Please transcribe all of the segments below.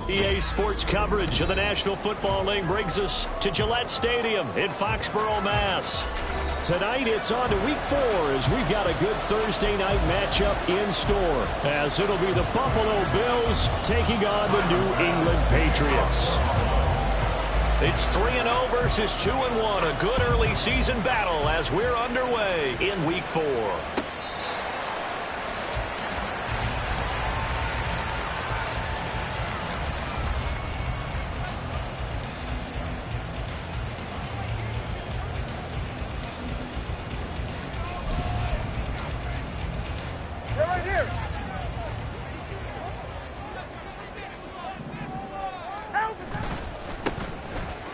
EA Sports coverage of the National Football League brings us to Gillette Stadium in Foxborough, Mass. Tonight, it's on to Week 4 as we've got a good Thursday night matchup in store, as it'll be the Buffalo Bills taking on the New England Patriots. It's 3-0 versus 2-1, a good early season battle as we're underway in Week 4.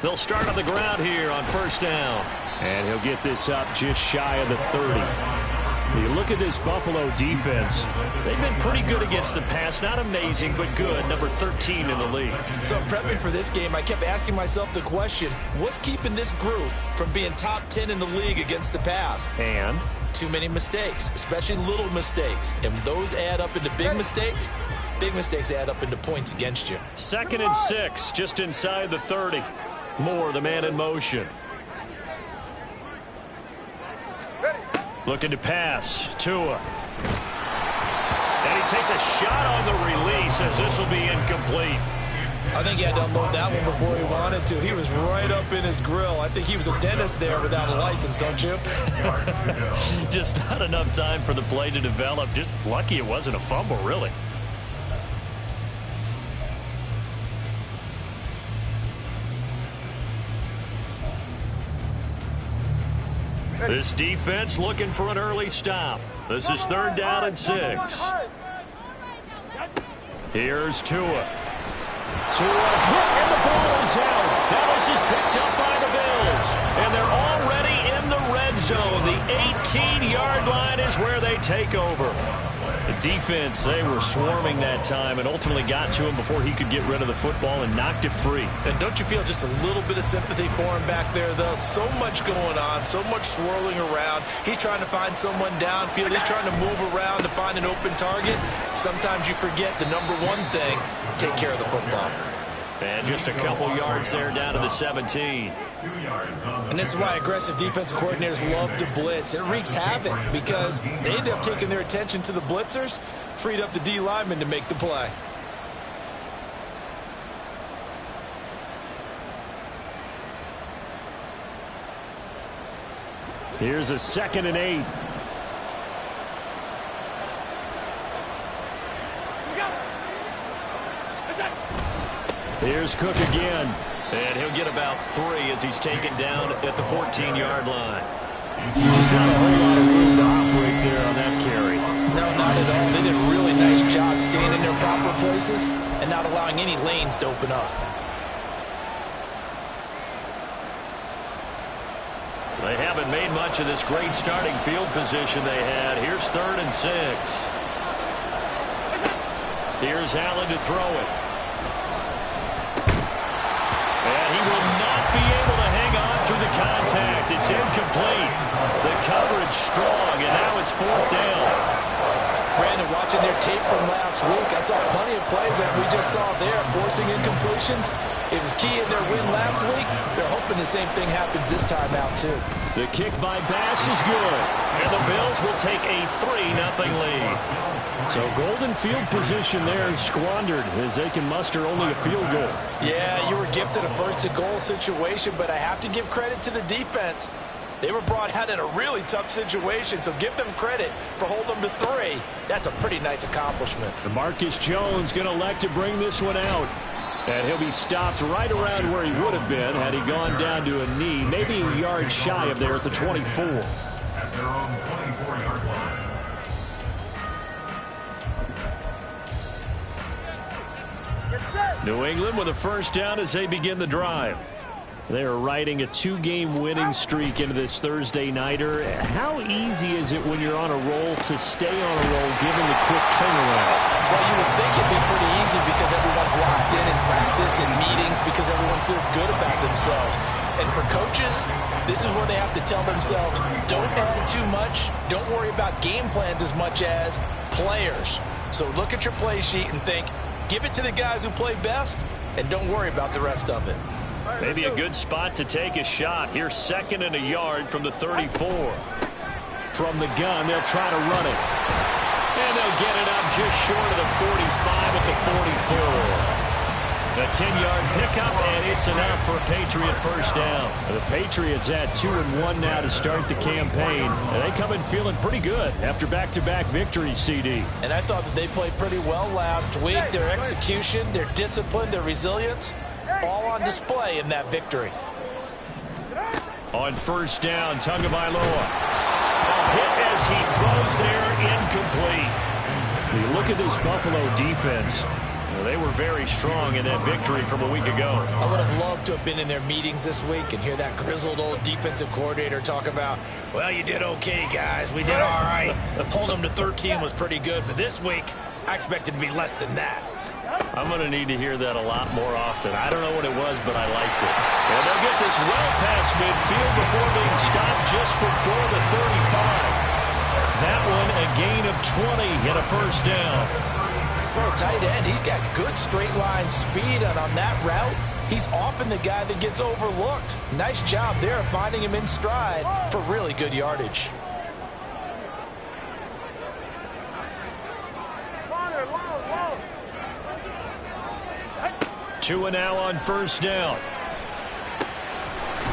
They'll start on the ground here on first down. And he'll get this up just shy of the 30. You look at this Buffalo defense. They've been pretty good against the pass. Not amazing, but good. Number 13 in the league. So prepping for this game, I kept asking myself the question, what's keeping this group from being top 10 in the league against the pass? And? Too many mistakes, especially little mistakes. And those add up into big mistakes. Big mistakes add up into points against you. 2nd and 6, just inside the 30. Moore, the man in motion. Looking to pass. Tua. And he takes a shot on the release as this will be incomplete. I think he had to unload that one before he wanted to. He was right up in his grill. I think he was a dentist there without a license, don't you? Just not enough time for the play to develop. Just lucky it wasn't a fumble, really. This defense looking for an early stop. This is 3rd down and 6. Here's Tua. Tua hit, and the ball is out. Now this is picked up by the Bills. And they're already in the red zone. The 18-yard line is where they take over. The defense, they were swarming that time and ultimately got to him before he could get rid of the football and knocked it free. And don't you feel just a little bit of sympathy for him back there, though? So much going on, so much swirling around. He's trying to find someone downfield. He's trying to move around to find an open target. Sometimes you forget the number one thing, take care of the football. And just a couple yards there down to the 17. And this is why aggressive defensive coordinators love to blitz. It wreaks havoc because they end up taking their attention to the blitzers, freed up the D lineman to make the play. Here's a 2nd and 8. Here's Cook again. And he'll get about 3 as he's taken down at the 14-yard line. Just not a whole lot of room to operate there on that carry. No, not at all. They did a really nice job staying in their proper places and not allowing any lanes to open up. They haven't made much of this great starting field position they had. Here's 3rd and 6. Here's Allen to throw it. And he will not be able to hang on through the contact. It's incomplete. The coverage strong, and now it's 4th down. Brandon, watching their tape from last week, I saw plenty of plays that we just saw there, forcing incompletions. It was key in their win last week. They're hoping the same thing happens this time out, too. The kick by Bass is good, and the Bills will take a 3-0 lead. So golden field position there squandered as they can muster only a field goal. Yeah, you were gifted a 1st-and-goal situation, but I have to give credit to the defense. They were brought out in a really tough situation, so give them credit for holding them to 3. That's a pretty nice accomplishment. Marcus Jones going to elect to bring this one out. And he'll be stopped right around where he would have been had he gone down to a knee, maybe a yard shy of there at the 24. At their own 24-yard line. New England with a first down as they begin the drive. They are riding a 2-game winning streak into this Thursday nighter. How easy is it when you're on a roll to stay on a roll given the quick turnaround? Well, you would think it'd be pretty easy because everyone's locked in practice and meetings because everyone feels good about themselves. And for coaches, this is where they have to tell themselves, don't add too much, don't worry about game plans as much as players. So look at your play sheet and think, give it to the guys who play best, and don't worry about the rest of it. Maybe a good spot to take a shot. Here's 2nd and a yard from the 34. From the gun, they'll try to run it. And they'll get it up just short of the 45 at the 44. A 10-yard pickup, and it's enough for a Patriot first down. The Patriots at 2-1 now to start the campaign. And they come in feeling pretty good after back-to-back victories, CD. And I thought that they played pretty well last week. Their execution, their discipline, their resilience, all on display in that victory. On first down, Tagovailoa. A hit as he throws there, incomplete. You look at this Buffalo defense. They were very strong in that victory from a week ago. I would have loved to have been in their meetings this week and hear that grizzled old defensive coordinator talk about, well, you did okay, guys. We did all right. Hold them to 13 was pretty good, but this week, I expected to be less than that. I'm going to need to hear that a lot more often. I don't know what it was, but I liked it. And they'll get this well past midfield before being stopped just before the 35. That one a gain of 20 and a first down. For a tight end, he's got good straight line speed, and on that route, he's often the guy that gets overlooked. Nice job there finding him in stride for really good yardage. Tua now on first down.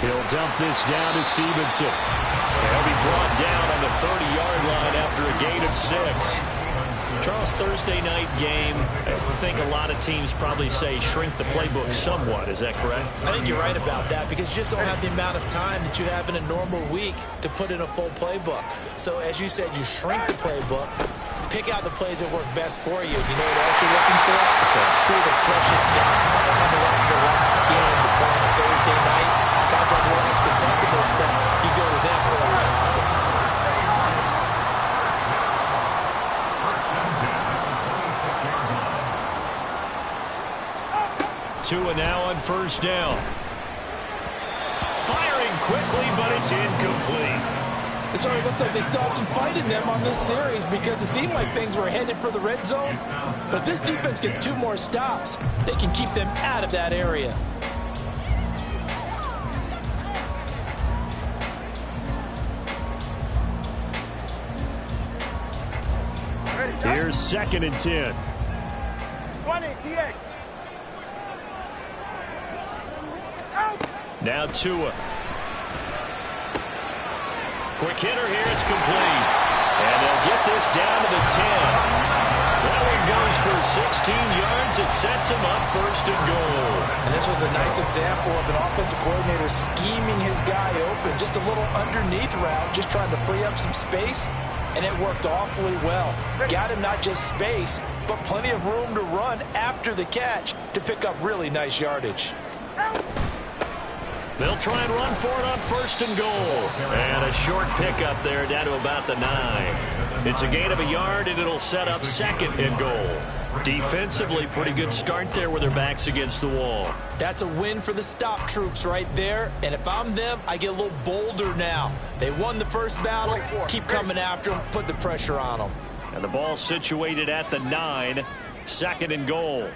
He'll dump this down to Stevenson. He'll be brought down on the 30-yard line after a gain of 6. Charles, Thursday night game, I think a lot of teams probably say shrink the playbook somewhat. Is that correct? I think you're right about that because you just don't have the amount of time that you have in a normal week to put in a full playbook. So as you said, you shrink the playbook, pick out the plays that work best for you. You know what else you're looking for? So who are the freshest guys coming up for the last game to play on a Thursday night? Guys have a little extra pep in their step. You go to them early and often. Tua now on first down. Firing quickly, but it's incomplete. So it looks like they still have some fight in them on this series because it seemed like things were headed for the red zone. But if this defense gets 2 more stops, they can keep them out of that area. Here's 2nd and 10. 20, TX. Now Tua. Quick hitter here, it's complete. And they'll get this down to the 10. That one goes for 16 yards. It sets him up 1st and goal. And this was a nice example of an offensive coordinator scheming his guy open. Just a little underneath route, just trying to free up some space. And it worked awfully well. Got him not just space, but plenty of room to run after the catch to pick up really nice yardage. They'll try and run for it on 1st and goal. And a short pickup there down to about the 9. It's a gain of a yard, and it'll set up 2nd and goal. Defensively, pretty good start there with their backs against the wall. That's a win for the stop troops right there. And if I'm them, I get a little bolder now. They won the first battle. Keep coming after them. Put the pressure on them. And the ball situated at the 9. 2nd and goal.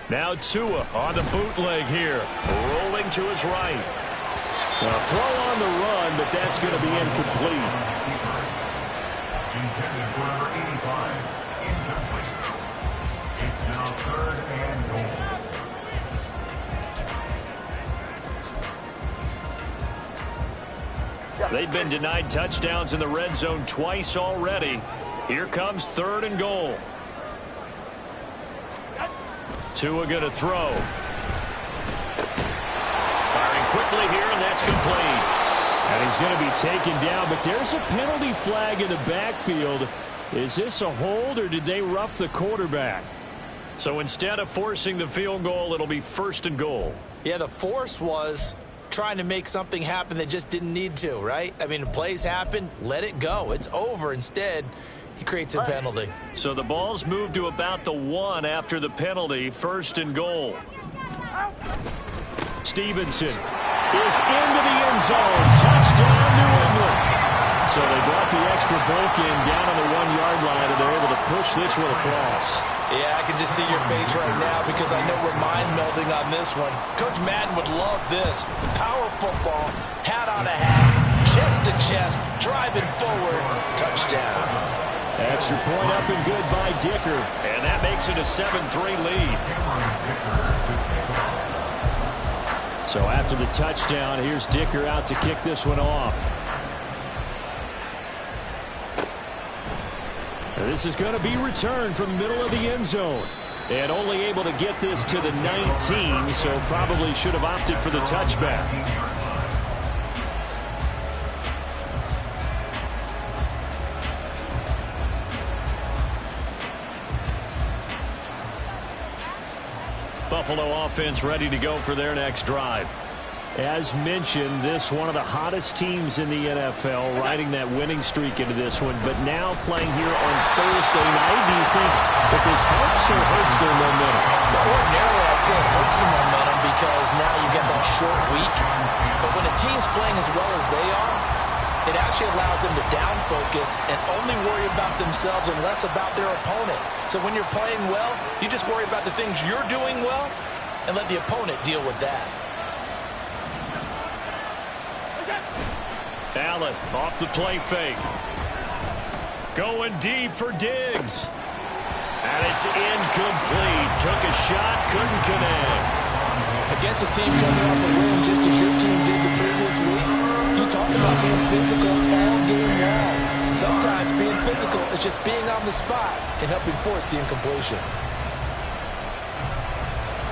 Now Tua on the bootleg here. Rolling to his right. A throw on the run, but that's going to be incomplete. Intended for number 85. Incomplete. It's now 3rd and goal. They've been denied touchdowns in the red zone twice already. Here comes 3rd and goal. Tua going to throw. Firing quickly here, and that's complete. And he's going to be taken down, but there's a penalty flag in the backfield. Is this a hold, or did they rough the quarterback? So instead of forcing the field goal, it'll be 1st and goal. Yeah, the force was trying to make something happen that just didn't need to, right? I mean, plays happen, let it go. It's over. Instead, he creates a penalty. So the ball's moved to about the 1 after the penalty, 1st and goal. Stevenson is into the end zone. Touchdown, New England. So they brought the extra bulk in down on the 1-yard line, and they're able to push this one across. Yeah, I can just see your face right now because I know we're mind melding on this one. Coach Madden would love this. Power football, hat on a hat, chest to chest, driving forward, touchdown. Extra point up and good by Dicker. And that makes it a 7-3 lead. So after the touchdown, here's Dicker out to kick this one off. This is going to be returned from the middle of the end zone. And only able to get this to the 19, so probably should have opted for the touchback. Buffalo offense ready to go for their next drive. As mentioned, this one of the hottest teams in the NFL, riding that winning streak into this one, but now playing here on Thursday night. Do you think that this helps or hurts their momentum? Ordinarily, I'd say it hurts the momentum because now you get that short week. But when a team's playing as well as they are, it actually allows them to down focus and only worry about themselves and less about their opponent. So when you're playing well, you just worry about the things you're doing well and let the opponent deal with that. Allen off the play fake. Going deep for Diggs. And it's incomplete. Took a shot, couldn't connect. Against a team coming off a win just as your team did the previous week, you talk about being physical all game long. Sometimes being physical is just being on the spot and helping force the incompletion.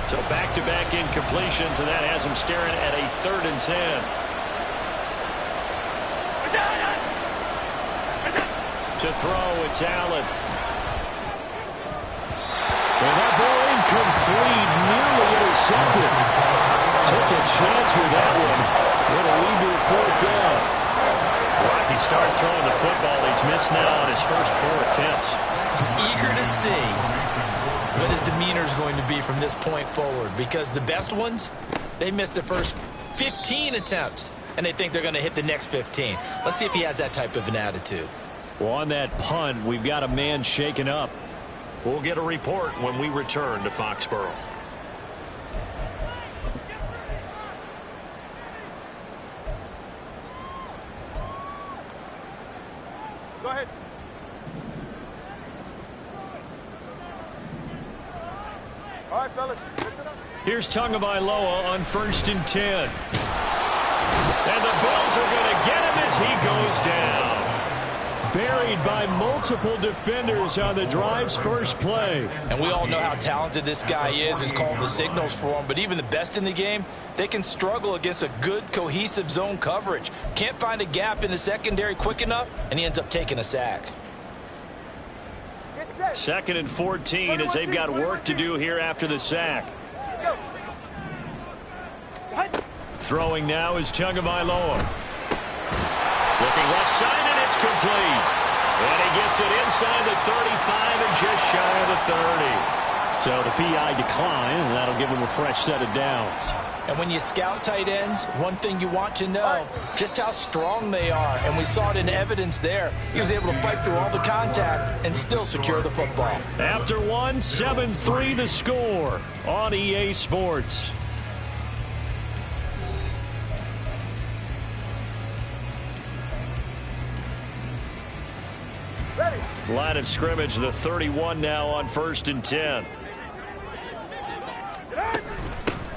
So back-to-back incompletions, and that has him staring at a 3rd and 10. To throw, it's Allen. And that ball incomplete, nearly intercepted. Took a chance with that one. Little lead to a 4th down. Rocky started throwing the football. He's missed now on his first 4 attempts. Eager to see what his demeanor is going to be from this point forward, because the best ones, they missed the first 15 attempts, and they think they're going to hit the next 15. Let's see if he has that type of an attitude. Well, on that punt, we've got a man shaken up. We'll get a report when we return to Foxborough. Go ahead. All right, fellas, listen up. Here's Tagovailoa on 1st and 10. And the Bills are going to get him as he goes down. Buried by multiple defenders on the drive's first play. And we all know how talented this guy is. He's calling the signals for him. But even the best in the game, they can struggle against a good, cohesive zone coverage. Can't find a gap in the secondary quick enough, and he ends up taking a sack. 2nd and 14 as they've got work to do here after the sack. Throwing now is Tagovailoa. Looking left side, and it's complete. And he gets it inside the 35 and just shy of the 30. So the PI decline, and that'll give him a fresh set of downs. And when you scout tight ends, one thing you want to know, just how strong they are. And we saw it in evidence there. He was able to fight through all the contact and still secure the football. After 1, 7-3 the score on EA Sports. Line of scrimmage, the 31 now on 1st and 10.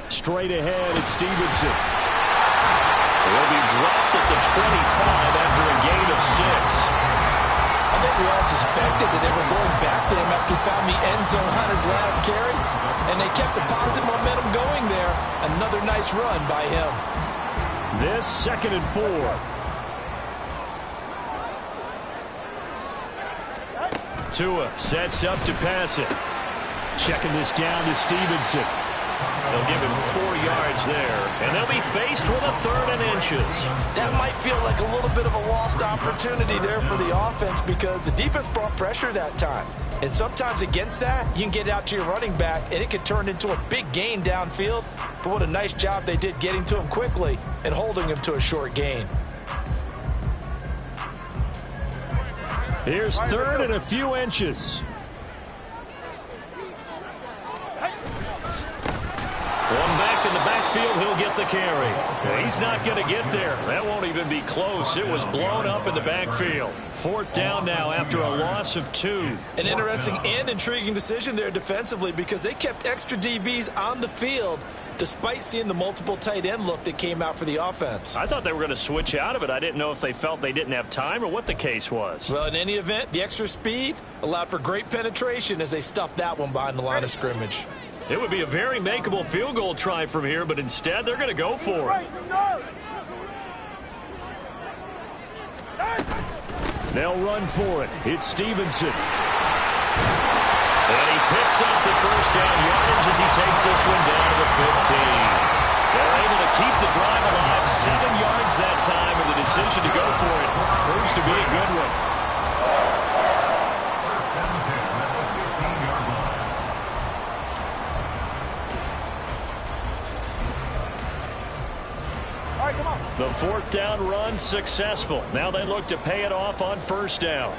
Straight ahead, it's Stevenson. Will be dropped at the 25 after a gain of 6. I think we all suspected that they were going back to him after he found the end zone on his last carry, and they kept the positive momentum going there. Another nice run by him. This 2nd and 4. Tua sets up to pass it. Checking this down to Stevenson. They'll give him 4 yards there, and they'll be faced with a 3rd and inches. That might feel like a little bit of a lost opportunity there for the offense because the defense brought pressure that time. And sometimes against that, you can get out to your running back, and it could turn into a big gain downfield. But what a nice job they did getting to him quickly and holding him to a short gain. Here's 3rd and a few inches. One back in the backfield, he'll get the carry. He's not going to get there. That won't even be close. It was blown up in the backfield. 4th down now after a loss of 2. An interesting and intriguing decision there defensively because they kept extra DBs on the field despite seeing the multiple tight end look that came out for the offense. I thought they were going to switch out of it. I didn't know if they felt they didn't have time or what the case was. Well, in any event, the extra speed allowed for great penetration as they stuffed that one behind the line of scrimmage. It would be a very makeable field goal try from here, but instead they're going to go for it. They'll run for it. It's Stevenson. And he picks up the 1st down yardage as he takes this one down to the 15. They're able to keep the drive alive, 7 yards that time, and the decision to go for it proves to be a good one. The 4th down run successful. Now they look to pay it off on 1st down.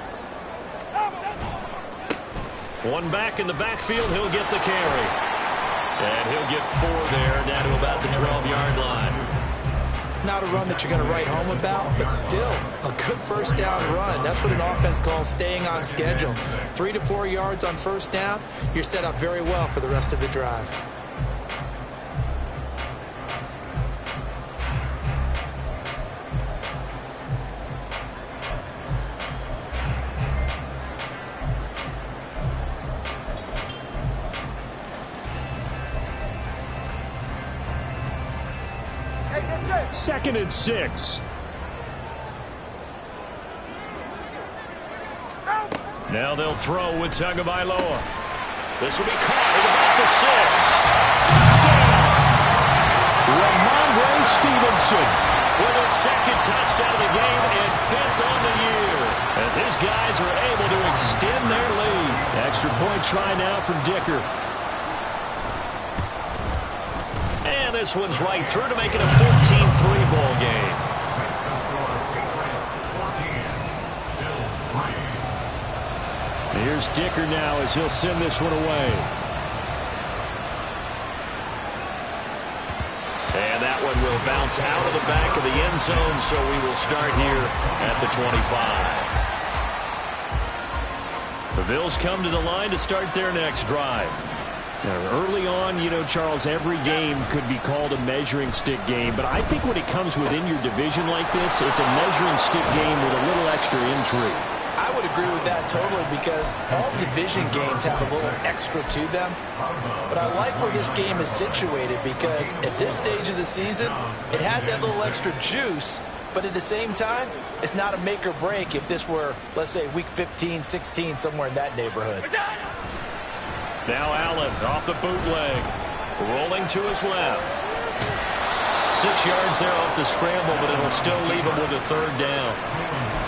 One back in the backfield, he'll get the carry. And he'll get 4 there, down to about the 12-yard line. Not a run that you're going to write home about, but still a good 1st down run. That's what an offense calls staying on schedule. 3 to 4 yards on 1st down, you're set up very well for the rest of the drive. Second and 6. Now they'll throw with Tagovailoa. This will be caught at about the 6. Touchdown! Ramondre Stevenson with a 2nd touchdown of the game and 5th on the year as his guys are able to extend their lead. Extra point try now from Dicker. And this one's right through to make it a 14-3 ball game. Here's Dicker now as he'll send this one away. And that one will bounce out of the back of the end zone, so we will start here at the 25. The Bills come to the line to start their next drive. Now, early on, you know, Charles, every game could be called a measuring stick game, but I think when it comes within your division like this, it's a measuring stick game with a little extra intrigue. I would agree with that totally because all division games have a little extra to them. But I like where this game is situated because at this stage of the season, it has that little extra juice, but at the same time, it's not a make or break if this were, let's say, week 15, 16, somewhere in that neighborhood. Now Allen off the bootleg, rolling to his left. 6 yards there off the scramble, but it'll still leave him with a 3rd down.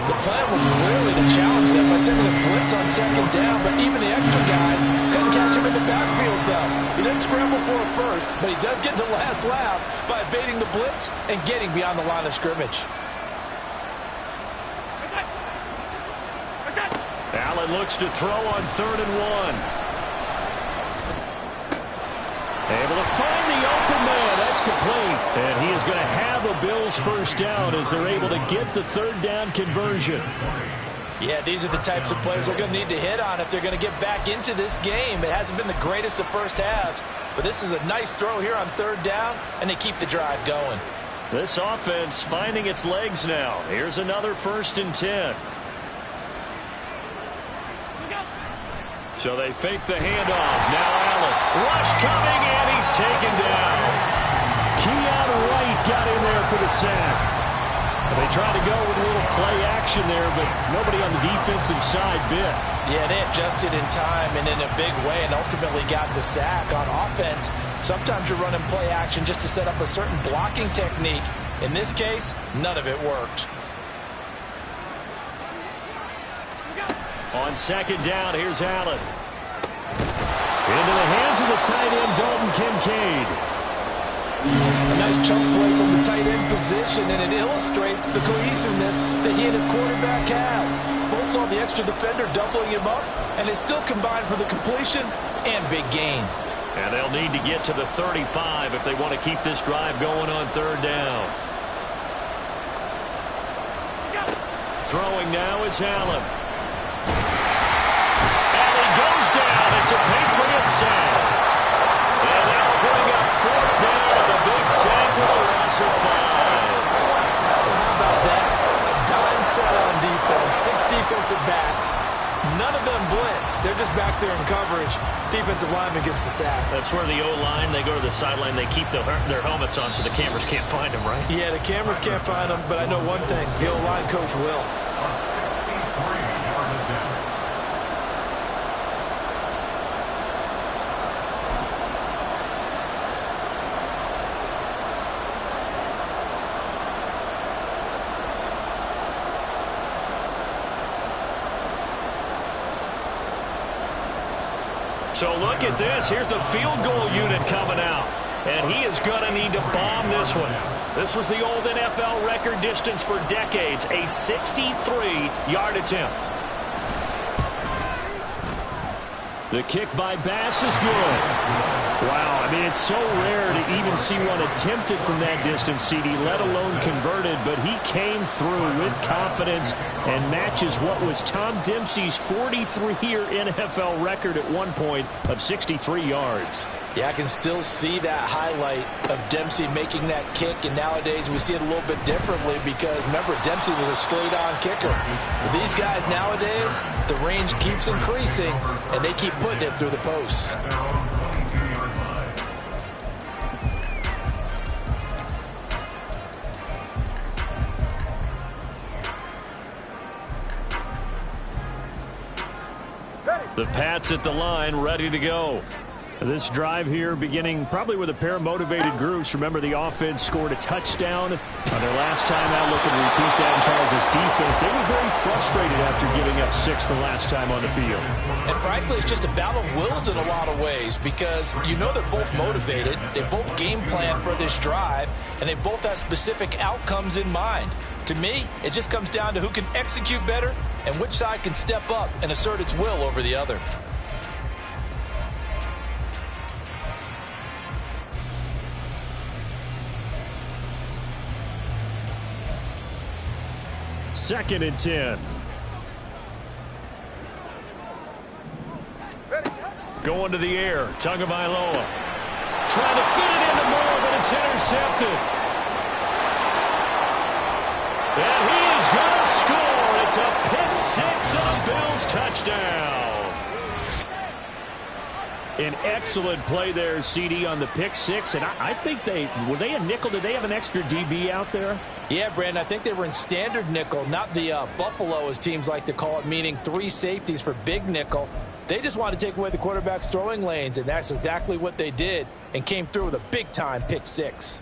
The plan was clearly to challenge them by sending a blitz on 2nd down, but even the extra guys couldn't catch him in the backfield, though. He didn't scramble for it first, but he does get the last laugh by evading the blitz and getting beyond the line of scrimmage. Allen looks to throw on 3rd and 1. Able to find the open man. That's complete. And he is going to have a Bills 1st down as they're able to get the 3rd down conversion. Yeah, these are the types of plays they're going to need to hit on if they're going to get back into this game. It hasn't been the greatest of first halves, but this is a nice throw here on 3rd down, and they keep the drive going. This offense finding its legs now. Here's another 1st and 10. So they fake the handoff. Now Allen. Rush coming, and he's taken down. Keon Wright got in there for the sack. They tried to go with a little play action there, but nobody on the defensive side bit. Yeah, they adjusted in time and in a big way and ultimately got the sack. On offense, sometimes you're running play action just to set up a certain blocking technique. In this case, none of it worked. On 2nd down, here's Allen. Into the hands of the tight end, Dalton Kincaid. A nice chunk play from the tight end position, and it illustrates the cohesiveness that he and his quarterback have. Both saw the extra defender doubling him up, and they still combined for the completion and big gain. And they'll need to get to the 35 if they want to keep this drive going on 3rd down. Throwing now is Allen. And he goes down. It's a Patriot sack. And that'll bring up 4th down and a big sack with a loss of 5. Well, how about that? A dime set on defense. 6 defensive backs. None of them blitz. They're just back there in coverage. Defensive lineman gets the sack. That's where the O-line, they go to the sideline, they keep their helmets on so the cameras can't find them, right? Yeah, the cameras can't find them, but I know one thing. The O-line coach will. So look at this. Here's the field goal unit coming out. And he is going to need to bomb this one. This was the old NFL record distance for decades, a 63-yard attempt. The kick by Bass is good. Wow, I mean, it's so rare to even see one attempted from that distance, CD, let alone converted, but he came through with confidence and matches what was Tom Dempsey's 43-year NFL record at one point of 63 yards. Yeah, I can still see that highlight of Dempsey making that kick, and nowadays we see it a little bit differently because, remember, Dempsey was a straight-on kicker. With these guys nowadays, the range keeps increasing, and they keep putting it through the posts. The Pats at the line, ready to go. This drive here beginning probably with a pair of motivated groups. Remember, the offense scored a touchdown on their last time out. Looking to repeat that in Charles' defense. They were very frustrated after giving up 6 the last time on the field. And frankly, it's just a battle of wills in a lot of ways because you know they're both motivated. They both game plan for this drive, and they both have specific outcomes in mind. To me, it just comes down to who can execute better and which side can step up and assert its will over the other. Second and 10. Going to the air. Tagovailoa trying to fit it into Moore, but it's intercepted. And he is going to score. It's a pick 6 and a Bills touchdown. An excellent play there, CD, on the pick 6. And I think were they a nickel? Did they have an extra DB out there? Yeah, Brandon, I think they were in standard nickel, not the Buffalo, as teams like to call it, meaning 3 safeties for big nickel. They just wanted to take away the quarterback's throwing lanes, and that's exactly what they did and came through with a big-time pick 6.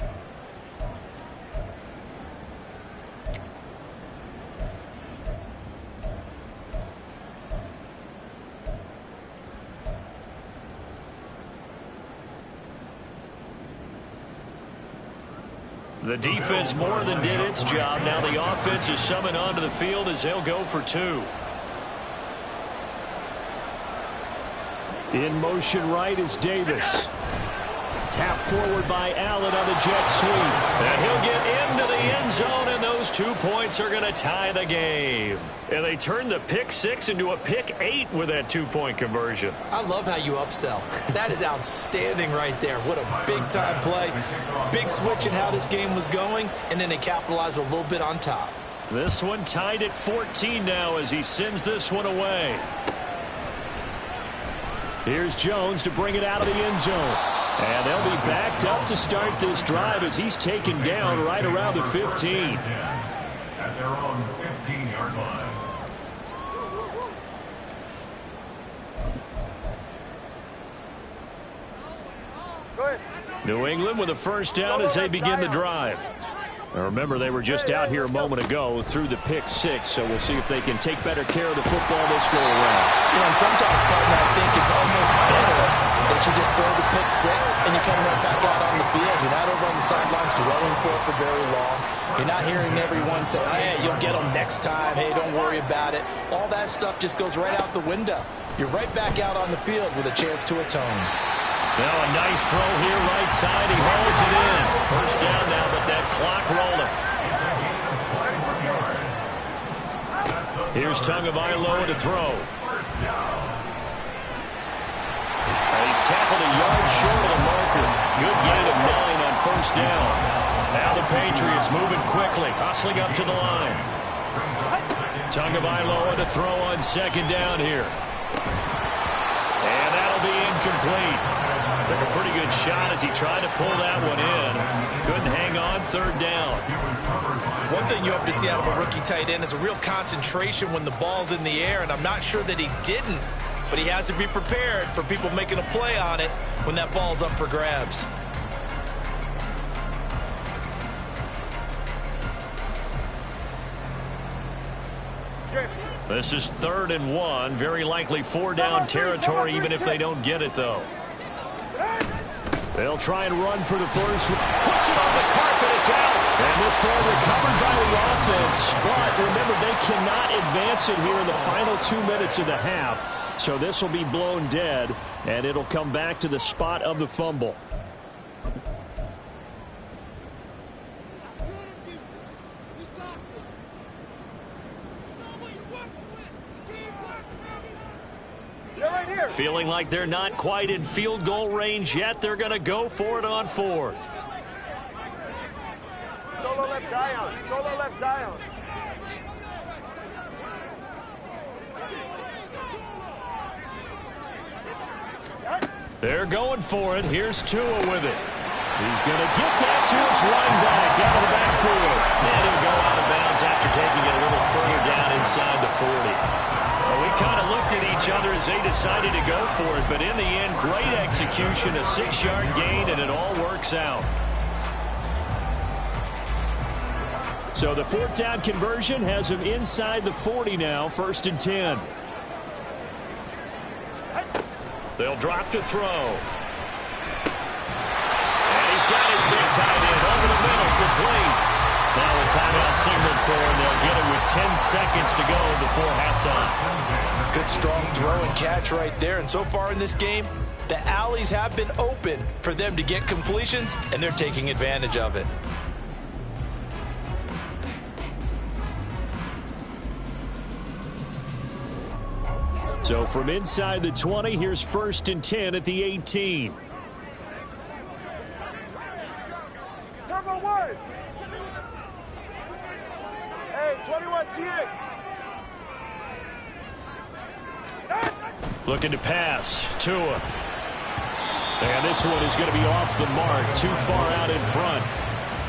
The defense more than did its job. Now the offense is summoned onto the field as they'll go for 2. In motion right is Davis. Tap forward by Allen on the jet sweep. And he'll get into the end end zone, and those 2 points are going to tie the game. And they turned the pick 6 into a pick 8 with that 2-point conversion. I love how you upsell. That is outstanding right there. What a big-time play. Big switch in how this game was going, and then they capitalized a little bit on top. This one tied at 14 now as he sends this one away. Here's Jones to bring it out of the end zone. And they'll be backed up to start this drive as he's taken down right around the 15. At their own 15-yard line. Go ahead. New England with a first down as they begin the drive. Now remember, they were just out here a moment ago through the pick 6, so we'll see if they can take better care of the football this go around. And sometimes, partner, I think it's almost better that you just throw the pick 6 and you come right back out on the field. You're not over on the sidelines dwelling for it for very long. You're not hearing everyone say, hey, you'll get them next time. Hey, don't worry about it. All that stuff just goes right out the window. You're right back out on the field with a chance to atone. Now a nice throw here right side. He hauls it in. First down now, but that clock rolling. Here's Tagovailoa to throw. He's tackled a yard short of the marker. Good gain of 9 on first down. Now the Patriots moving quickly, hustling up to the line. Tagovailoa to throw on second down here. And that'll be incomplete. Took a pretty good shot as he tried to pull that one in. Couldn't hang on third down. One thing you hope to see out of a rookie tight end is a real concentration when the ball's in the air, and I'm not sure that he didn't, but he has to be prepared for people making a play on it when that ball's up for grabs. This is 3rd and 1. Very likely 4-down territory, even if they don't get it, though. They'll try and run for the first. Puts it on the carpet. It's out. And this ball recovered by the offense. But remember, they cannot advance it here in the final 2 minutes of the half. So this will be blown dead, and it'll come back to the spot of the fumble. Feeling like they're not quite in field goal range yet. They're going to go for it on 4th. Solo left Zion. Solo left Zion. They're going for it. Here's Tua with it. He's going to get that to his running back out of the backfield. And he'll go out of bounds after taking it a little further down inside the 40. Well, we kind of looked at each other as they decided to go for it, but in the end, great execution, a 6-yard gain, and it all works out. So the 4th down conversion has him inside the 40 now, 1st and 10. They'll drop to throw. And he's got his big tight end over the middle, complete. Now a timeout signaled for, and they'll get it with 10 seconds to go before halftime. Good, strong throw and catch right there. And so far in this game, the alleys have been open for them to get completions, and they're taking advantage of it. So from inside the 20, here's 1st and 10 at the 18. Turbo 1. Hey, 21 T8. Looking to pass. Tua. And this one is going to be off the mark. Too far out in front.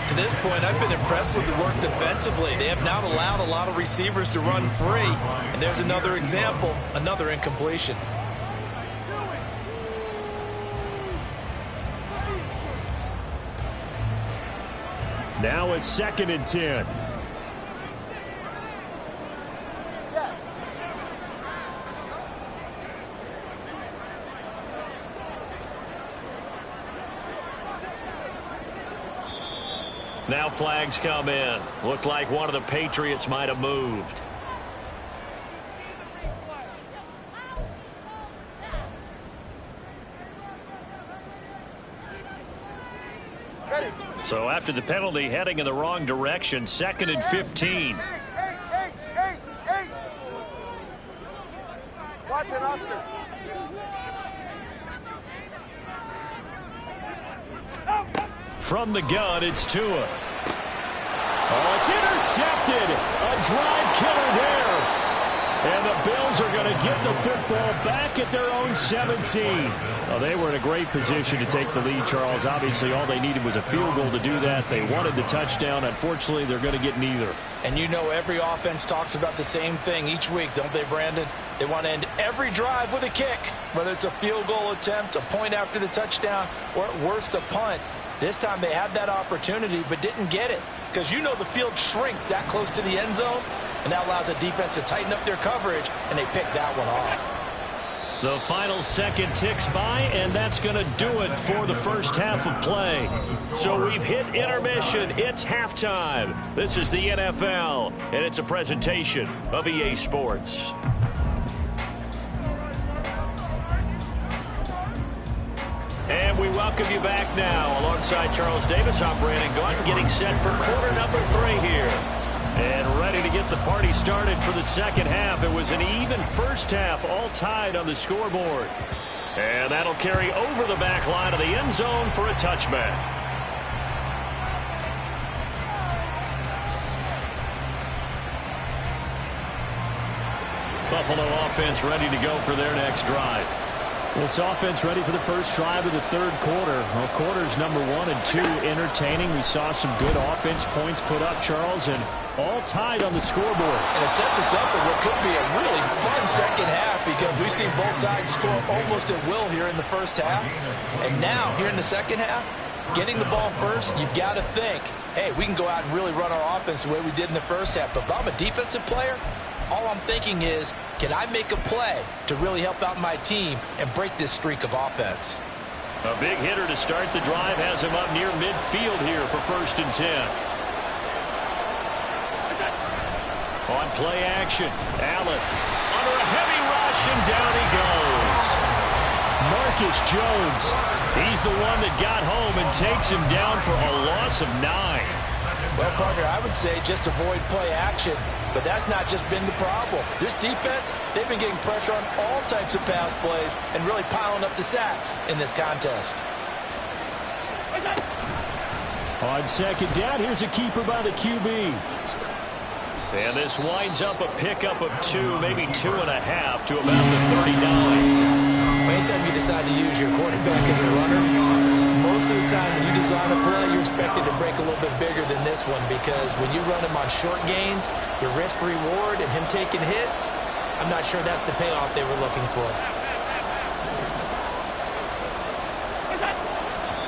To this point, I've been impressed with the work defensively. They have not allowed a lot of receivers to run free. And there's another example, another incompletion. Now a 2nd and 10. Now flags come in. Looked like one of the Patriots might have moved. So after the penalty, heading in the wrong direction, 2nd and 15. Eight. Watson, Oscar. From the gun, it's Tua. Oh, it's intercepted. A drive killer there. And the Bills are going to get the football back at their own 17. Well, they were in a great position to take the lead, Charles. Obviously, all they needed was a field goal to do that. They wanted the touchdown. Unfortunately, they're going to get neither. And you know every offense talks about the same thing each week, don't they, Brandon? They want to end every drive with a kick, whether it's a field goal attempt, a point after the touchdown, or at worst a punt. This time they had that opportunity but didn't get it because you know the field shrinks that close to the end zone, and that allows the defense to tighten up their coverage, and they picked that one off. The final second ticks by, and that's going to do it for the first half of play. So we've hit intermission. It's halftime. This is the NFL, and it's a presentation of EA Sports. And we welcome you back now. Alongside Charles Davis, I'm Brandon Gaudin, getting set for quarter number 3 here. And ready to get the party started for the second half. It was an even first half, all tied on the scoreboard. And that'll carry over the back line of the end zone for a touchback. Buffalo offense ready to go for their next drive. This offense ready for the first drive of the third quarter. Well, quarters number 1 and 2 entertaining. We saw some good offense points put up, Charles, and all tied on the scoreboard. And it sets us up for what could be a really fun second half because we've seen both sides score almost at will here in the first half. And now, here in the second half, getting the ball first, you've got to think, hey, we can go out and really run our offense the way we did in the first half. But if I'm a defensive player, all I'm thinking is, can I make a play to really help out my team and break this streak of offense? A big hitter to start the drive has him up near midfield here for 1st and 10. On play action, Allen under a heavy rush, and down he goes. Marcus Jones, he's the one that got home and takes him down for a loss of 9. Well, partner, I would say just avoid play action, but that's not just been the problem. This defense, they've been getting pressure on all types of pass plays and really piling up the sacks in this contest. On second down, here's a keeper by the QB. And this winds up a pickup of 2, maybe 2.5 to about the 39. Anytime you decide to use your quarterback as a runner, most of the time when you design a play, you're expected to break a little bit bigger than this one because when you run him on short gains, your risk-reward and him taking hits, I'm not sure that's the payoff they were looking for.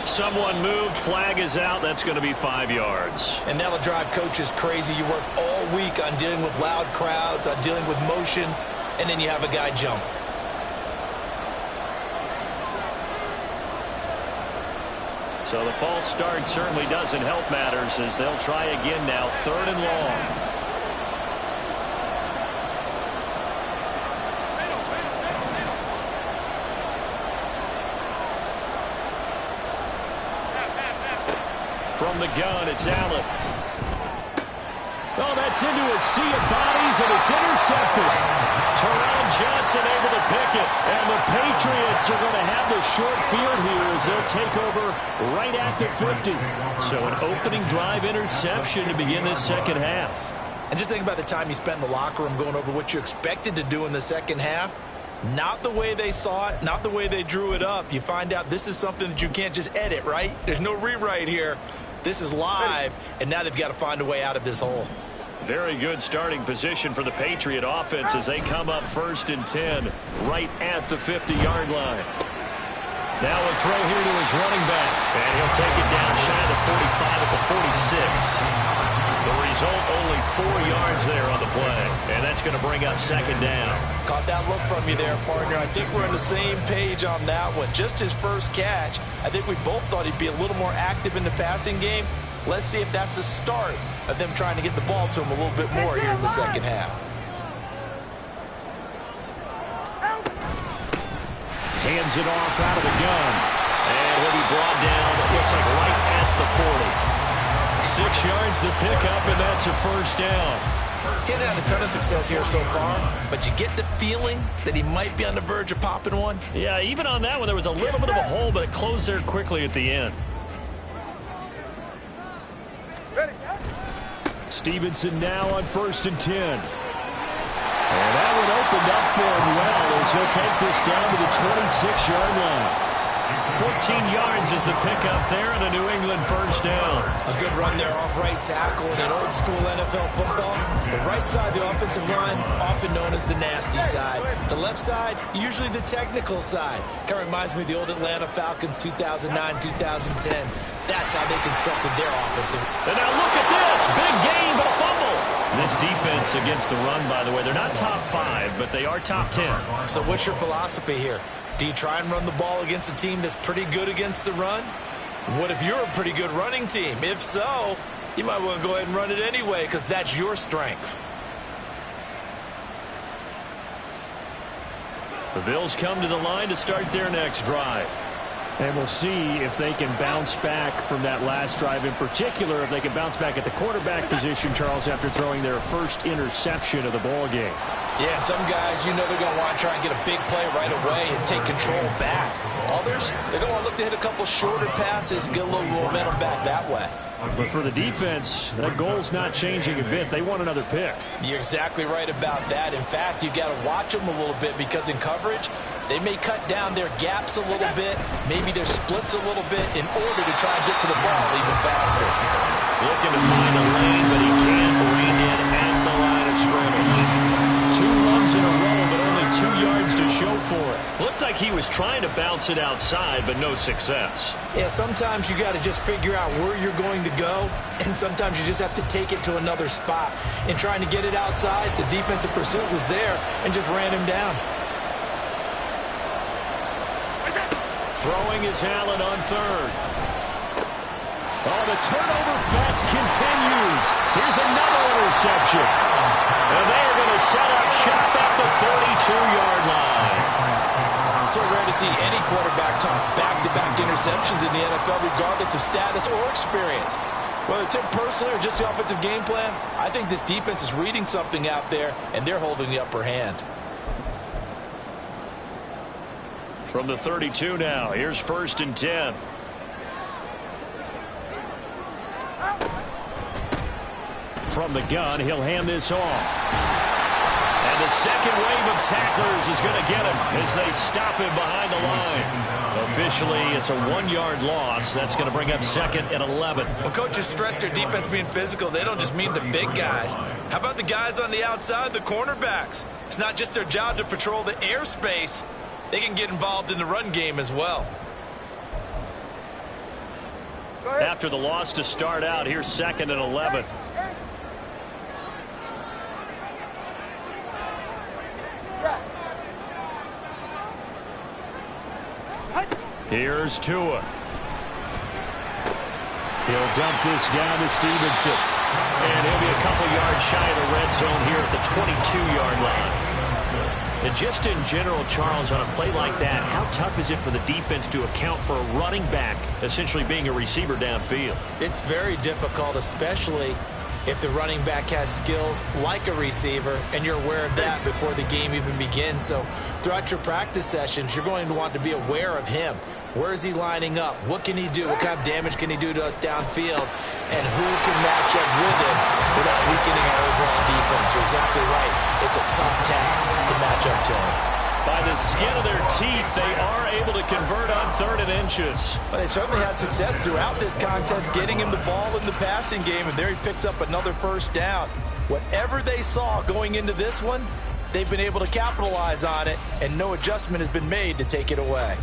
Someone moved, flag is out, that's going to be 5 yards. And that'll drive coaches crazy. You work all week on dealing with loud crowds, on dealing with motion, and then you have a guy jump. So the false start certainly doesn't help matters as they'll try again now, 3rd and long. From the gun, it's Allen. Oh, that's into a sea of bodies, and it's intercepted. Terrell Johnson able to pick it. And the Patriots are going to have the short field here as they'll take over right at the 50. So an opening drive interception to begin this second half. And just think about the time you spent in the locker room going over what you expected to do in the second half. Not the way they saw it, not the way they drew it up. You find out this is something that you can't just edit, right? There's no rewrite here. This is live, and now they've got to find a way out of this hole. Very good starting position for the Patriot offense as they come up 1st and 10 right at the 50-yard line. Now a throw here to his running back, and he'll take it down shy of the 45 at the 46. The result, only 4 yards there on the play, and that's going to bring up 2nd down. Caught that look from you there, partner. I think we're on the same page on that one. Just his first catch, I think we both thought he'd be a little more active in the passing game. Let's see if that's the start of them trying to get the ball to him a little bit more here in the second half. Hands it off out of the gun. And he'll be brought down, it looks like right at the 40. 6 yards the pickup, and that's a first down. Getting had a ton of success here so far, but you get the feeling that he might be on the verge of popping one. Yeah, even on that one, there was a little bit of a hole, but it closed there quickly at the end. Stevenson now on 1st and 10. And that one opened up for him well as he'll take this down to the 26-yard line. 14 yards is the pickup there and a New England first down. A good run there off right tackle in an old-school NFL football. The right side, the offensive line, often known as the nasty side. The left side, usually the technical side. Kind of reminds me of the old Atlanta Falcons 2009, 2010. That's how they constructed their offensive. And now look at this. Big gain, but a fumble. This defense against the run, by the way, they're not top 5, but they are top 10. So what's your philosophy here? Do you try and run the ball against a team that's pretty good against the run? What if you're a pretty good running team? If so, you might want to go ahead and run it anyway because that's your strength. The Bills come to the line to start their next drive. And we'll see if they can bounce back from that last drive. In particular, if they can bounce back at the quarterback position, Charles, after throwing their first interception of the ball game. Yeah, some guys, you know they're going to want to try and get a big play right away and take control back. Others, they're going to want to look to hit a couple shorter passes, get a little momentum back that way. But for the defense, that goal's not changing a bit. They want another pick. You're exactly right about that. In fact, you've got to watch them a little bit because in coverage, they may cut down their gaps a little bit, maybe their splits a little bit in order to try and get to the ball even faster. Looking to find a lane, but he can't rein in at the line of scrimmage. 2 runs in a row, but only 2 yards to show for it. Looked like he was trying to bounce it outside, but no success. Yeah, sometimes you got to just figure out where you're going to go, and sometimes you just have to take it to another spot. In trying to get it outside, the defensive pursuit was there and just ran him down. Throwing is Allen on 3rd. Oh, the turnover fest continues. Here's another interception. And they are going to set up shop at the 32-yard line. So rare to see any quarterback toss back-to-back interceptions in the NFL, regardless of status or experience. Whether it's him personally or just the offensive game plan, I think this defense is reading something out there, and they're holding the upper hand. From the 32 now, here's 1st and 10. From the gun, he'll hand this off. And the second wave of tacklers is going to get him as they stop him behind the line. Officially, it's a 1-yard loss. That's going to bring up 2nd and 11. Well, coaches stress their defense being physical. They don't just mean the big guys. How about the guys on the outside, the cornerbacks? It's not just their job to patrol the airspace. They can get involved in the run game as well. After the loss to start out, here's 2nd and 11. Here's Tua. He'll dump this down to Stevenson. And he'll be a couple yards shy of the red zone here at the 22-yard line. And just in general, Charles, on a play like that, how tough is it for the defense to account for a running back essentially being a receiver downfield? It's very difficult, especially if the running back has skills like a receiver, and you're aware of that before the game even begins. So throughout your practice sessions, you're going to want to be aware of him. Where is he lining up? What can he do? What kind of damage can he do to us downfield? And who can match up with him without weakening our overall defense? You're exactly right. It's a tough task to match up to him. By the skin of their teeth, they are able to convert on 3rd and inches. Well, they certainly had success throughout this contest, getting him the ball in the passing game, and there he picks up another first down. Whatever they saw going into this one, they've been able to capitalize on it, and no adjustment has been made to take it away.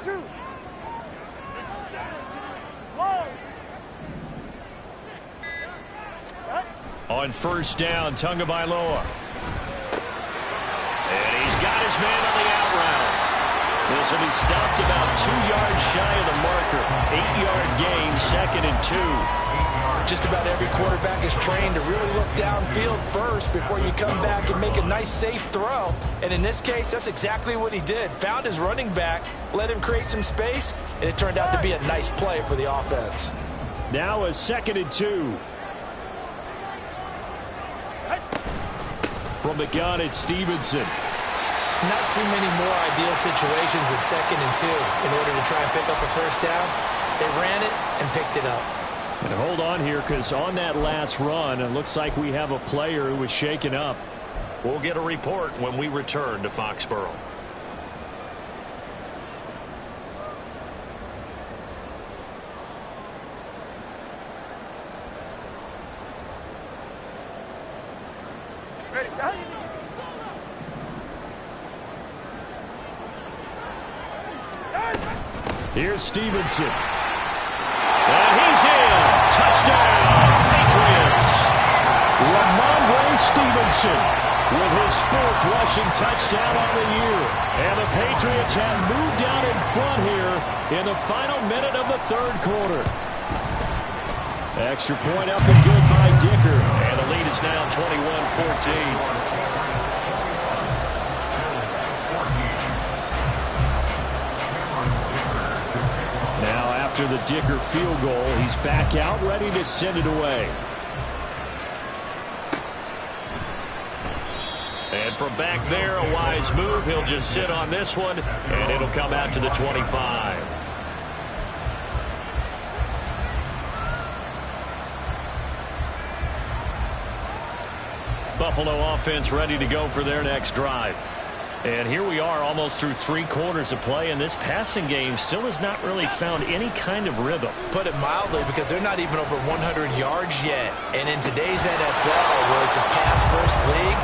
Two. On 1st down, Tagovailoa. And he's got his man on the out route. This will be stopped about 2 yards shy of the marker. 8-yard gain, 2nd and 2. Just about every quarterback is trained to really look downfield first before you come back and make a nice, safe throw. And in this case, that's exactly what he did. Found his running back, let him create some space, and it turned out to be a nice play for the offense. Now a 2nd and 2. From the gun, it's Stevenson. Not too many more ideal situations at 2nd and 2 in order to try and pick up a first down. They ran it and picked it up. And hold on here, because on that last run, it looks like we have a player who was shaken up. We'll get a report when we return to Foxborough. Ready, Here's Stevenson. And he's in. Touchdown, Patriots. Ramondre Stevenson with his 4th rushing touchdown on the year. And the Patriots have moved out in front here in the final minute of the 3rd quarter. Extra point up and good by Dicker. And the lead is now 21-14. After the Dicker field goal, he's back out, ready to send it away. And from back there, a wise move. He'll just sit on this one, and it'll come out to the 25. Buffalo offense ready to go for their next drive. And here we are almost through 3 quarters of play, and this passing game still has not really found any kind of rhythm. Put it mildly, because they're not even over 100 yards yet. And in today's NFL, where it's a pass-first league,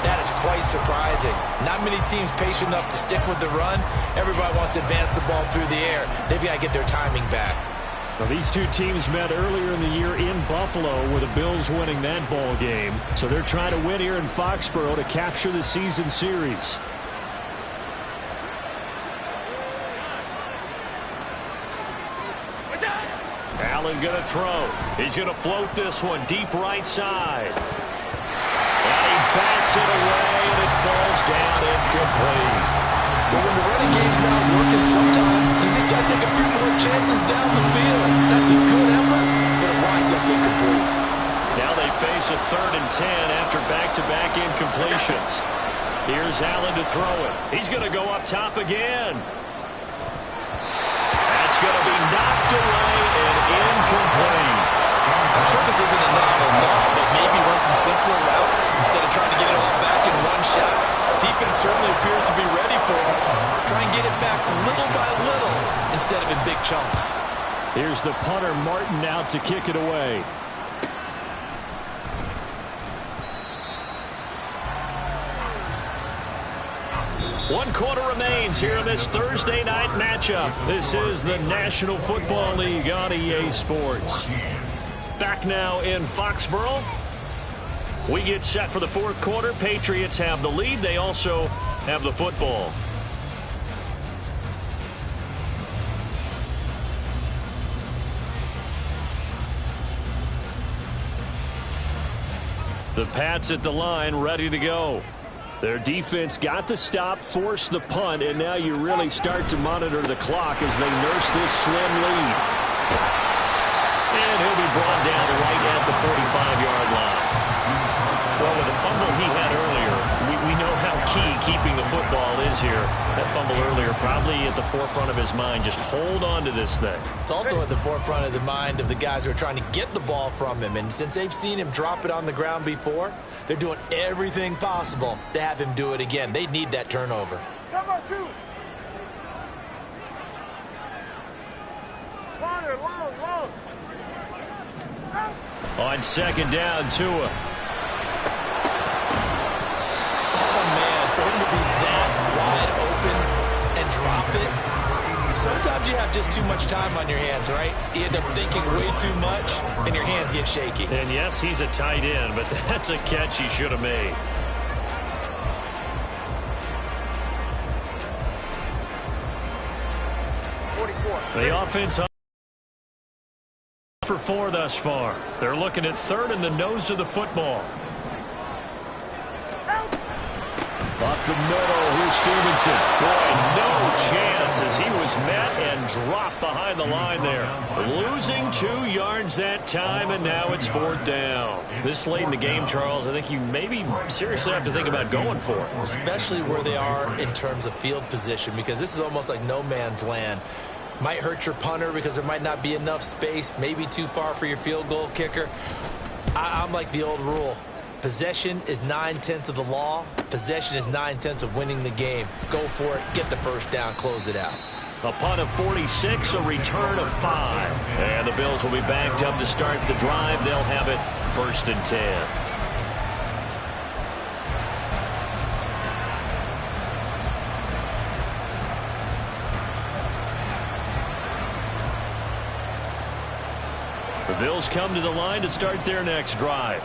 that is quite surprising. Not many teams patient enough to stick with the run. Everybody wants to advance the ball through the air. They've got to get their timing back. Well, these two teams met earlier in the year in Buffalo, with the Bills winning that ball game. So they're trying to win here in Foxborough to capture the season series. Allen going to throw. He's going to float this one deep right side. And he bats it away, and it falls down incomplete. Well, when the running game's not working, sometimes you just got to take a few more chances down the field. That's a good effort, but it winds up incomplete. Now they face a 3rd and 10 after back-to-back incompletions. Here's Allen to throw it. He's going to go up top again. That's going to be knocked away and incomplete. I'm sure this isn't a novel thought, but maybe run some simpler routes instead of trying to get it all back in one shot. Defense certainly appears to be ready for it. Try and get it back little by little instead of in big chunks. Here's the punter, Martin, out to kick it away. One quarter remains here in this Thursday night matchup. This is the National Football League on EA Sports. Back now in Foxborough. We get set for the 4th quarter. Patriots have the lead. They also have the football. The Pats at the line, ready to go. Their defense got the stop, forced the punt, and now you really start to monitor the clock as they nurse this slim lead. And he'll be brought down right at the 45-yard line. Well, with the fumble he had earlier, we know how key keeping the football is here. That fumble earlier probably at the forefront of his mind. Just hold on to this thing. It's also at the forefront of the mind of the guys who are trying to get the ball from him. And since they've seen him drop it on the ground before, they're doing everything possible to have him do it again. They need that turnover. Cover 2. Water, long. On 2nd down, Tua. Oh, man, for him to be that wide open and drop it. Sometimes you have just too much time on your hands, right? You end up thinking way too much, and your hands get shaky. And yes, he's a tight end, but that's a catch he should have made. The offense for 4 thus far. They're looking at third in the nose of the football. Up the middle, here's Stevenson. Boy, no chance as he was met and dropped behind the line there. Losing 2 yards that time, and now it's 4th down. This late in the game, Charles, I think you maybe seriously have to think about going for it. Especially where they are in terms of field position, because this is almost like no man's land. Might hurt your punter because there might not be enough space, maybe too far for your field goal kicker. I'm like the old rule. Possession is 9/10 of the law. Possession is 9/10 of winning the game. Go for it. Get the first down. Close it out. A punt of 46, a return of 5. And the Bills will be backed up to start the drive. They'll have it 1st and 10. The Bills come to the line to start their next drive.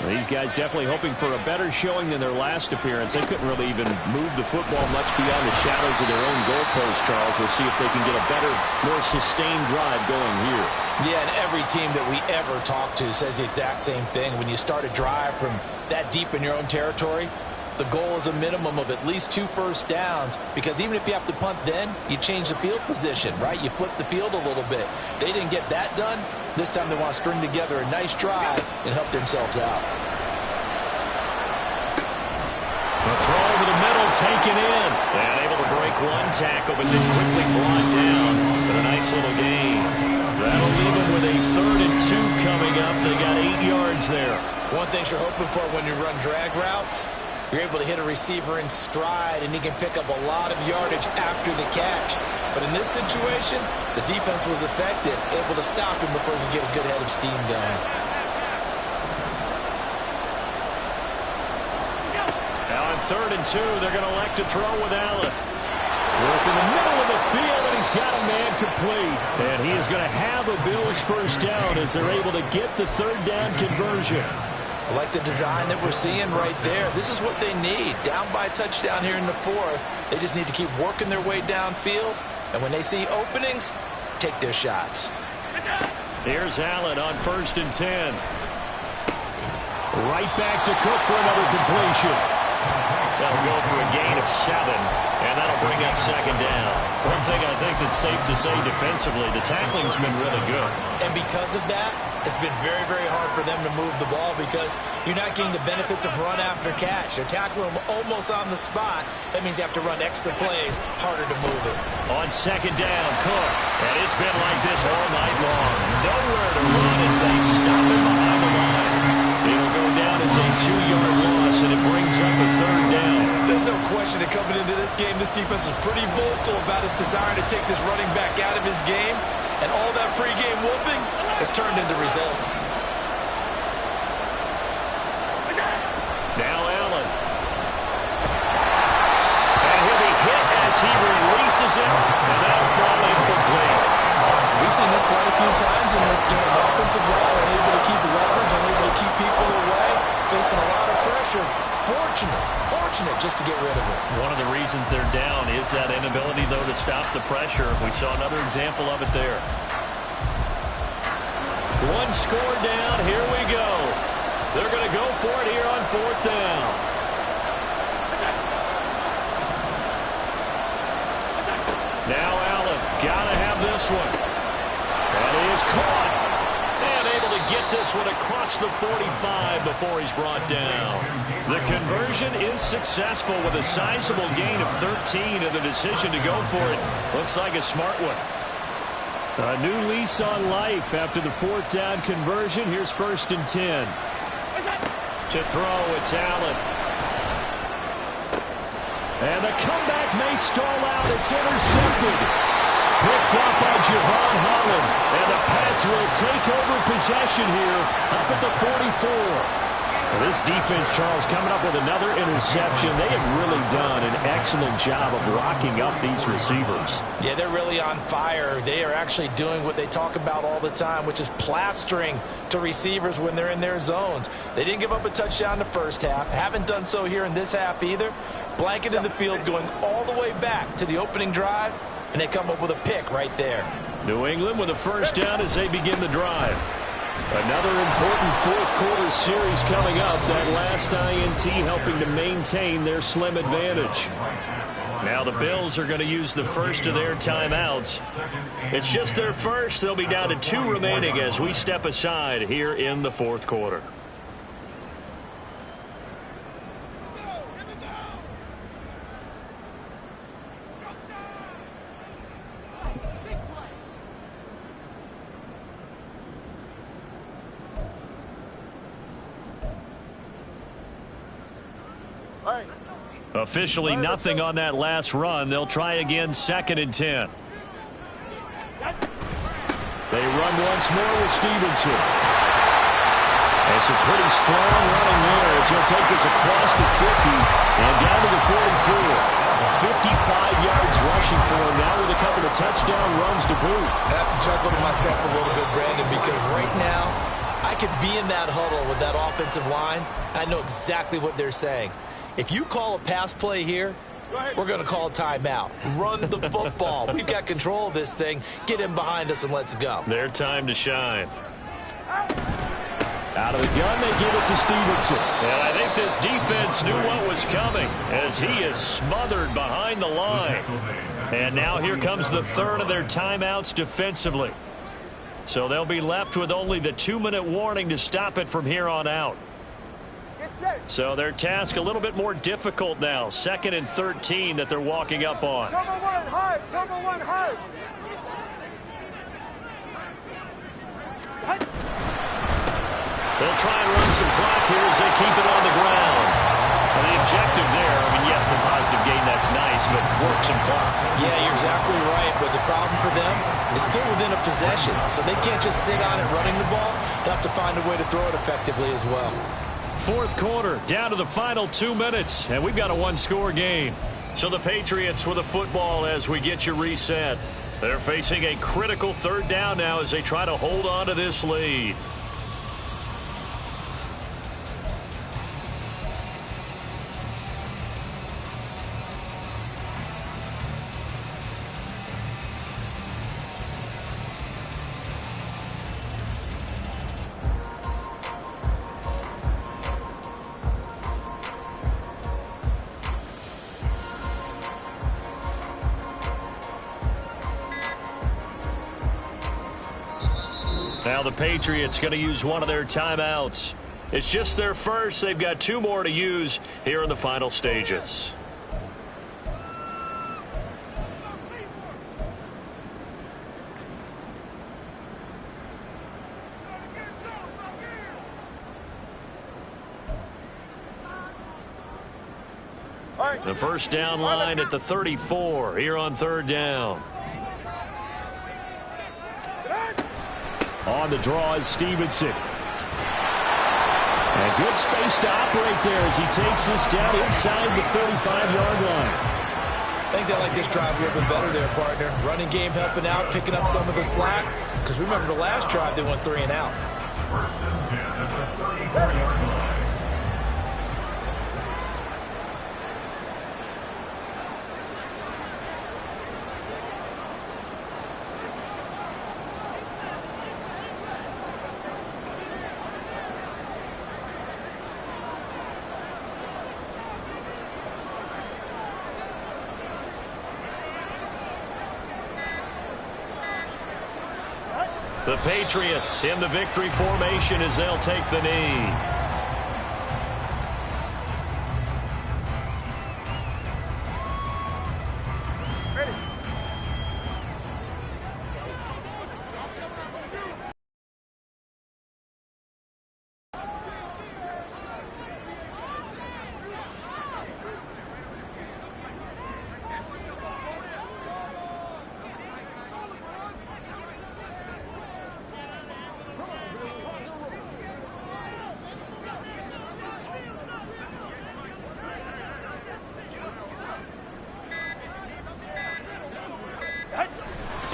These guys definitely hoping for a better showing than their last appearance. They couldn't really even move the football much beyond the shadows of their own goalpost, Charles. We'll see if they can get a better, more sustained drive going here. Yeah, and every team that we ever talk to says the exact same thing. When you start a drive from that deep in your own territory, the goal is a minimum of at least 2 first downs, because even if you have to punt then, you change the field position, right? You flip the field a little bit. They didn't get that done. This time they want to string together a nice drive and help themselves out. The throw over the middle, taken in. And able to break 1 tackle, but then quickly brought down with a nice little gain. That'll leave them with a 3rd and 2 coming up. They got 8 yards there. One thing you're hoping for when you run drag routes, you're able to hit a receiver in stride, and he can pick up a lot of yardage after the catch. But in this situation, the defense was effective, able to stop him before he could get a good head of steam going. Now on 3rd and 2, they're going to elect to throw with Allen. Work in the middle of the field, and he's got a man complete. And he is going to have a Bills first down as they're able to get the 3rd down conversion. I like the design that we're seeing right there. This is what they need. Down by a touchdown here in the 4th. They just need to keep working their way downfield. And when they see openings, take their shots. Here's Allen on 1st and 10. Right back to Cook for another completion. That'll go for a gain of 7, and that'll bring up 2nd down. One thing I think that's safe to say defensively, the tackling's been really good. And because of that, it's been very, very hard for them to move the ball, because you're not getting the benefits of run after catch. They're tackling them almost on the spot. That means you have to run extra plays, harder to move it. On 2nd down, Cook. And it's been like this all night long. Nowhere to run as they stop him behind the line. It'll go down as a 2-yard loss, and it brings up a 3rd down. There's no question that coming into this game, this defense was pretty vocal about its desire to take this running back out of his game. And all that pregame whooping has turned into results. Now Allen. And he'll be hit as he releases it, and that'll fall incomplete. We've seen this quite a few times in this game. The offensive line unable to keep leverage, unable to keep people away, facing a lot of pressure. Fortunate just to get rid of it. One of the reasons they're down is that inability, though, to stop the pressure. We saw another example of it there. 1 score down. Here we go. They're going to go for it here on 4th down. Now Allen. Got to have this one. And he is caught. And able to get this one across the 45 before he's brought down. The conversion is successful with a sizable gain of 13, and the decision to go for it looks like a smart one. A new lease on life after the 4th down conversion. Here's 1st and 10. To throw, it's Allen. And the comeback may stall out. It's intercepted. Picked up by Javon Holland. And the Pats will take over possession here up at the 44. This defense, Charles, coming up with another interception. They have really done an excellent job of locking up these receivers. Yeah, they're really on fire. They are actually doing what they talk about all the time, which is plastering to receivers when they're in their zones. They didn't give up a touchdown in the first half. Haven't done so here in this half either. Blanketed the field, going all the way back to the opening drive and they come up with a pick right there. New England with a first down as they begin the drive. Another important fourth-quarter series coming up. That last INT helping to maintain their slim advantage. Now the Bills are going to use the first of their timeouts. It's just their first. They'll be down to 2 remaining as we step aside here in the fourth quarter. Officially nothing on that last run. They'll try again, 2nd and 10. They run once more with Stevenson. It's a pretty strong running there as he'll take this across the 50 and down to the 44. 55 yards rushing for him now with a couple of touchdown runs to boot. I have to chuckle to myself a little bit, Brandon, because right now I could be in that huddle with that offensive line. I know exactly what they're saying. If you call a pass play here, we're going to call a timeout. Run the football. We've got control of this thing. Get him behind us and let's go. Their time to shine. Out of the gun, they give it to Stevenson. And I think this defense knew what was coming as he is smothered behind the line. And now here comes the third of their timeouts defensively. So they'll be left with only the 2-minute warning to stop it from here on out. So their task a little bit more difficult now. 2nd and 13 that they're walking up on. Turbo one hard. Turbo one hard. They'll try and run some clock here as they keep it on the ground. And the objective there, I mean, yes, the positive gain, that's nice, but work some clock. Yeah, you're exactly right. But the problem for them is still within a possession. So they can't just sit on it running the ball. They'll have to find a way to throw it effectively as well. Fourth quarter, down to the final 2 minutes, and we've got a one-score game. So the Patriots with the football as we get you reset. They're facing a critical third down now as they try to hold on to this lead. Now the Patriots going to use one of their timeouts. It's just their first. They've got 2 more to use here in the final stages. The first down line at the 34 here on third down. On the draw is Stevenson. And good space to operate there as he takes this down inside the 35-yard line. I think they like this drive a little bit better there, partner. Running game helping out, picking up some of the slack. Because remember the last drive, they went 3 and out. 1st and 10 at the 34-yard line. The Patriots in the victory formation as they'll take the knee.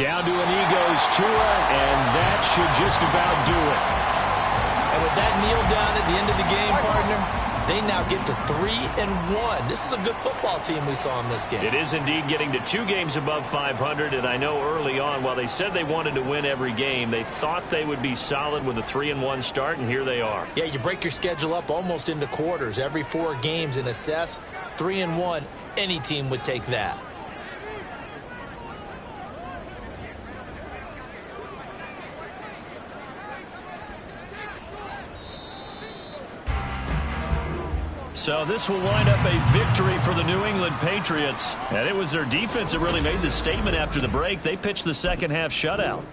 Down to an Eagles Tua, and that should just about do it. And with that kneel down at the end of the game, partner, They now get to 3-1. This is a good football team we saw in this game. It is indeed getting to 2 games above 500, and I know early on, while they said they wanted to win every game, they thought they would be solid with a 3-1 start, and here they are. Yeah, you break your schedule up almost into quarters, every 4 games, and assess 3-1. Any team would take that. So this will wind up a victory for the New England Patriots. And it was their defense that really made the statement after the break. They pitched the second half shutout.